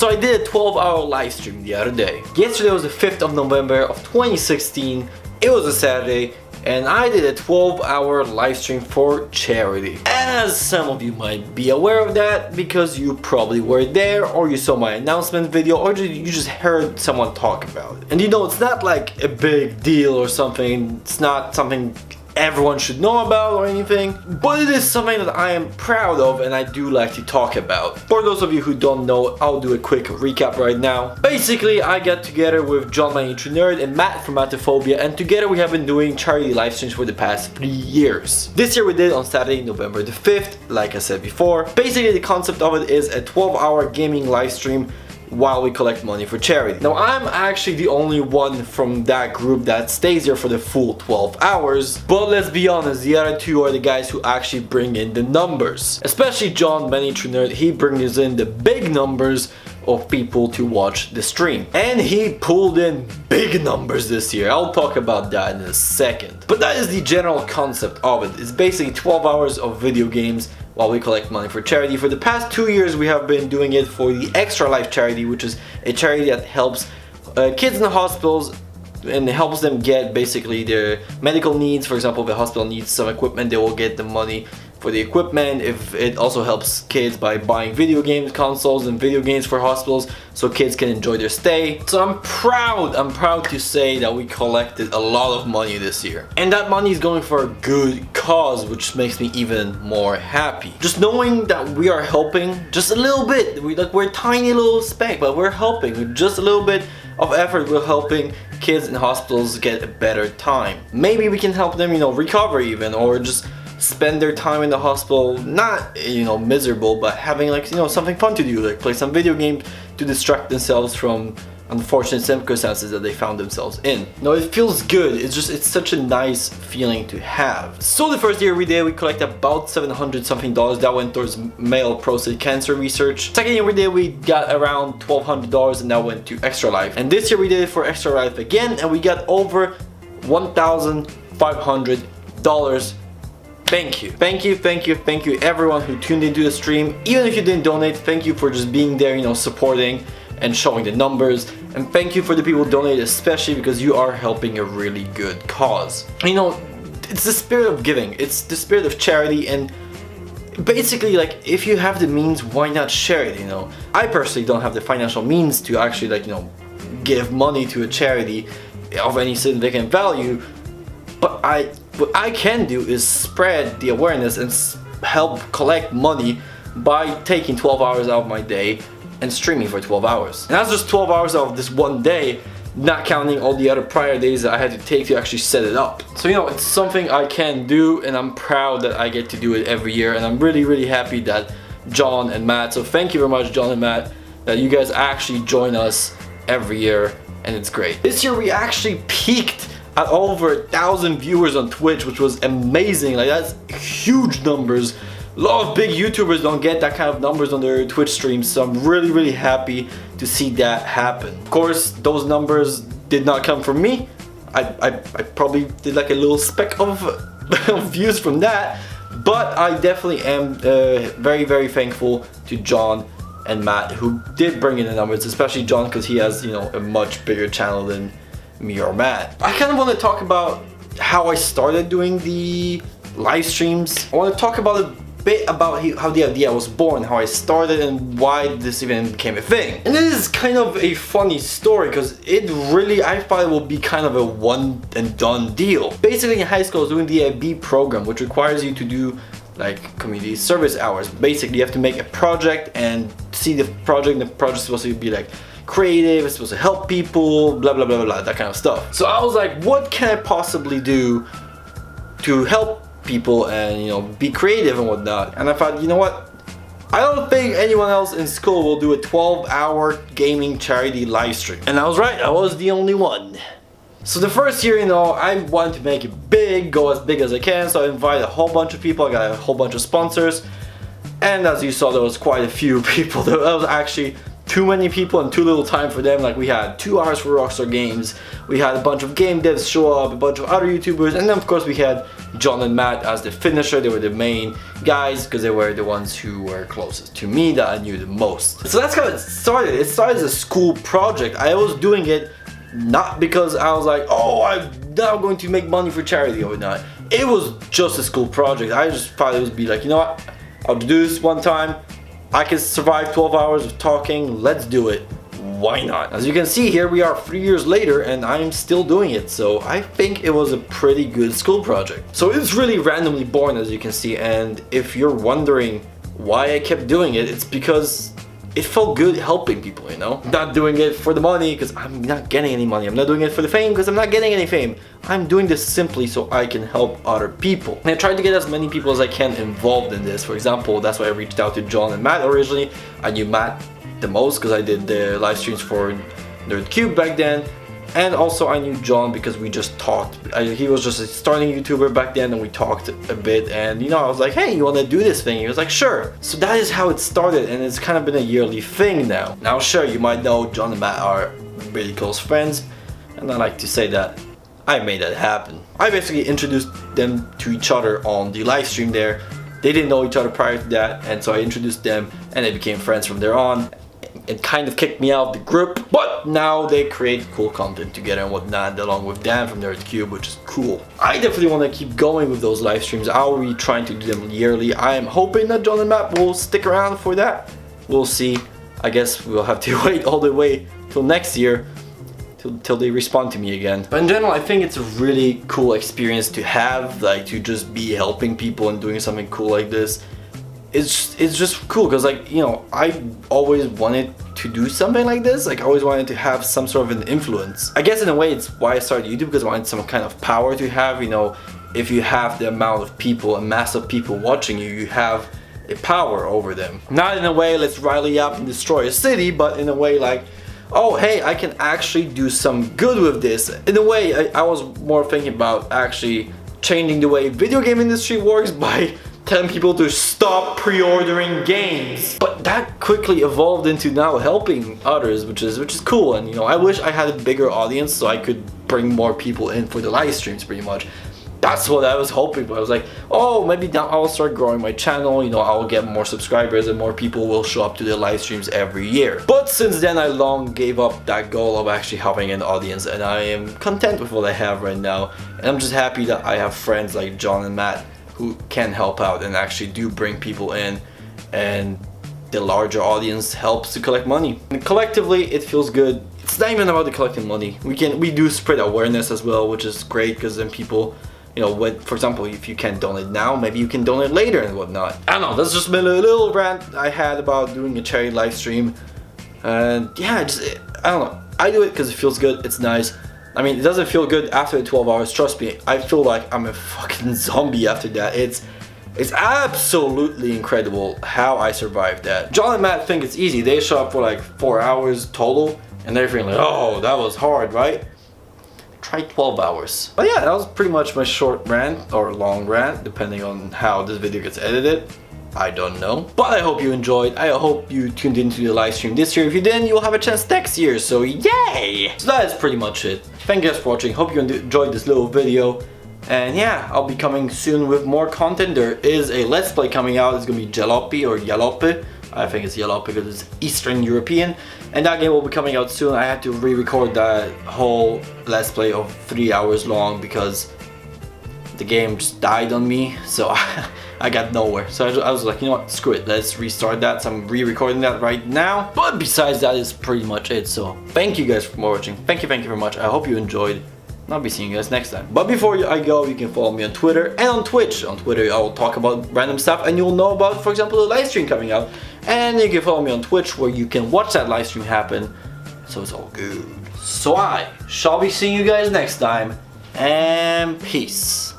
So I did a 12-hour live stream the other day. Yesterday was the 5th of November of 2016. It was a Saturday, and I did a 12-hour live stream for charity. As some of you might be aware of that because you probably were there, or you saw my announcement video, or you just heard someone talk about it. And you know, it's not like a big deal or something. It's not something everyone should know about or anything, but it is something that I am proud of and I do like to talk about. For those of you who don't know, I'll do a quick recap right now. Basically, I got together with John, my intro nerd, and Matt from Matophobia, and together we have been doing charity live streams for the past 3 years. This year we did on Saturday, November the 5th, like I said before. Basically, the concept of it is a 12-hour gaming live stream while we collect money for charity. Now, I'm actually the only one from that group that stays there for the full 12 hours, but let's be honest, the other two are the guys who actually bring in the numbers. Especially John, Benny True Nerd, he brings in the big numbers of people to watch the stream. And he pulled in big numbers this year. I'll talk about that in a second. But that is the general concept of it. It's basically 12 hours of video games while we collect money for charity. For the past 2 years, we have been doing it for the Extra Life charity, which is a charity that helps kids in the hospitals and helps them get basically their medical needs. For example, if the hospital needs some equipment, they will get the money for the equipment. If it also helps kids by buying video games, consoles and video games for hospitals so kids can enjoy their stay. So I'm proud to say that we collected a lot of money this year. And that money is going for a good cause, which makes me even more happy. Just knowing that we are helping just a little bit. We're a tiny little speck, but we're helping with just a little bit of effort. We're helping kids in hospitals get a better time. Maybe we can help them, recover even, or just spend their time in the hospital not miserable, but having something fun to do, like play some video games to distract themselves from unfortunate circumstances that they found themselves in. It feels good. It's such a nice feeling to have. So the first year we collected about $700 something that went towards male prostate cancer research. Second year we got around $1,200 and that went to Extra Life. And this year we did it for Extra Life again, and we got over $1,500. Thank you everyone who tuned into the stream. Even if you didn't donate, thank you for just being there, supporting and showing the numbers. And thank you for the people who donate, especially because you are helping a really good cause. It's the spirit of giving, it's the spirit of charity, and basically, if you have the means, why not share it? I personally don't have the financial means to actually give money to a charity of any significant value, but what I can do is spread the awareness and help collect money by taking 12 hours out of my day and streaming for 12 hours. And that's just 12 hours out of this one day, not counting all the other prior days that I had to take to actually set it up. So it's something I can do, and I'm proud that I get to do it every year, and I'm really happy that John and Matt, so thank you very much John and Matt, that you guys actually join us every year, and it's great. This year we actually peaked at over 1,000 viewers on Twitch, which was amazing. That's huge numbers. A lot of big YouTubers don't get that kind of numbers on their Twitch streams, so I'm really happy to see that happen. Of course, those numbers did not come from me. I probably did a little speck of views from that, but I definitely am very thankful to John and Matt who did bring in the numbers, especially John because he has a much bigger channel than me or Matt. I kind of want to talk about how I started doing the live streams. I want to talk about a bit about how the idea was born, how I started, and why this even became a thing. And this is kind of a funny story because I thought it would be kind of a one and done deal. Basically in high school I was doing the IB program, which requires you to do community service hours. Basically you have to make a project and see the project, and the project is supposed to be creative, it's supposed to help people, blah blah blah blah, that kind of stuff. So I was like, what can I possibly do to help people and be creative and whatnot? And I thought, what, I don't think anyone else in school will do a 12-hour gaming charity live stream. And I was right, I was the only one. So the first year, I wanted to make it big, go as big as I can, so I invited a whole bunch of people, I got a whole bunch of sponsors, and as you saw, there was quite a few people. There was actually too many people and too little time for them. Like we had 2 hours for Rockstar Games, we had a bunch of game devs show up, a bunch of other YouTubers, and then of course we had John and Matt as the finisher. They were the main guys because they were the ones who were closest to me, that I knew the most. So that's how it started. It started as a school project. I was doing it not because I was like, oh, I'm now going to make money for charity or not. It was just a school project. I just thought it would be like, you know what, I'll do this one time. I can survive 12 hours of talking, let's do it. Why not? As you can see here, we are 3 years later and I'm still doing it. So I think it was a pretty good school project. So it's really randomly born, as you can see. And if you're wondering why I kept doing it, it's because it felt good helping people, you know? I'm not doing it for the money because I'm not getting any money. I'm not doing it for the fame because I'm not getting any fame. I'm doing this simply so I can help other people. And I tried to get as many people as I can involved in this. For example, that's why I reached out to John and Matt originally. I knew Matt the most because I did the live streams for NerdCube back then. And also I knew John because we just talked. He was just a starting YouTuber back then and we talked a bit, and you know, I was like, hey, you wanna do this thing? He was like, sure. So that is how it started, and it's kind of been a yearly thing now. Now sure, you might know John and Matt are really close friends, and I like to say that I made that happen. I basically introduced them to each other on the live stream there. They didn't know each other prior to that, and so I introduced them and they became friends from there on. It kind of kicked me out of the group, but now they create cool content together and whatnot, along with Dan from NerdCube, which is cool. I definitely want to keep going with those live streams. I'll be trying to do them yearly. I am hoping that John and Matt will stick around for that. We'll see. I guess we'll have to wait all the way till next year till they respond to me again. But in general, I think it's a really cool experience to have, like to just be helping people and doing something cool like this. It's just cool because, like, you know, I always wanted to do something like this. Like, I always wanted to have some sort of an influence. I guess in a way it's why I started YouTube, because I wanted some kind of power to have. You know, if you have the amount of people, a mass of people watching you, you have a power over them. Not in a way let's rally up and destroy a city, but in a way like, oh hey, I can actually do some good with this. In a way, I was more thinking about actually changing the way video game industry works by telling people to stop pre-ordering games. But that quickly evolved into now helping others, which is cool. And you know, I wish I had a bigger audience so I could bring more people in for the live streams pretty much. That's what I was hoping for. I was like, oh, maybe now I'll start growing my channel, you know, I'll get more subscribers and more people will show up to the live streams every year. But since then, I long gave up that goal of actually having an audience, and I am content with what I have right now. And I'm just happy that I have friends like John and Matt who can help out and actually do bring people in, and the larger audience helps to collect money. And collectively, it feels good. It's not even about the collecting money. We do spread awareness as well, which is great, because then people, you know, when, for example, if you can't donate now, maybe you can donate later and whatnot. I don't know, that's just been a little rant I had about doing a charity live stream. And yeah, I don't know. I do it because it feels good, it's nice. I mean, it doesn't feel good after the 12 hours, trust me. I feel like I'm a fucking zombie after that. It's absolutely incredible how I survived that. John and Matt think it's easy. They show up for like 4 hours total, and they're feeling like, oh, that was hard, right? Try 12 hours. But yeah, that was pretty much my short rant, or long rant, depending on how this video gets edited. I don't know. But I hope you enjoyed. I hope you tuned into the live stream this year. If you didn't, you'll have a chance next year, so yay! So that is pretty much it. Thank you guys for watching. Hope you enjoyed this little video. And yeah, I'll be coming soon with more content. There is a Let's Play coming out. It's gonna be Jalopy or Jalopy. I think it's Jalopy because it's Eastern European. And that game will be coming out soon. I had to re-record that whole Let's Play of 3 hours long because the game just died on me, so I got nowhere. So I was like, you know what, screw it, let's restart that. So I'm re-recording that right now. But besides that is pretty much it. So thank you guys for watching. Thank you very much. I hope you enjoyed. And I'll be seeing you guys next time. But before I go, you can follow me on Twitter and on Twitch. On Twitter I will talk about random stuff and you'll know about, for example, the live stream coming out. And you can follow me on Twitch where you can watch that live stream happen. So it's all good. So I shall be seeing you guys next time. And peace.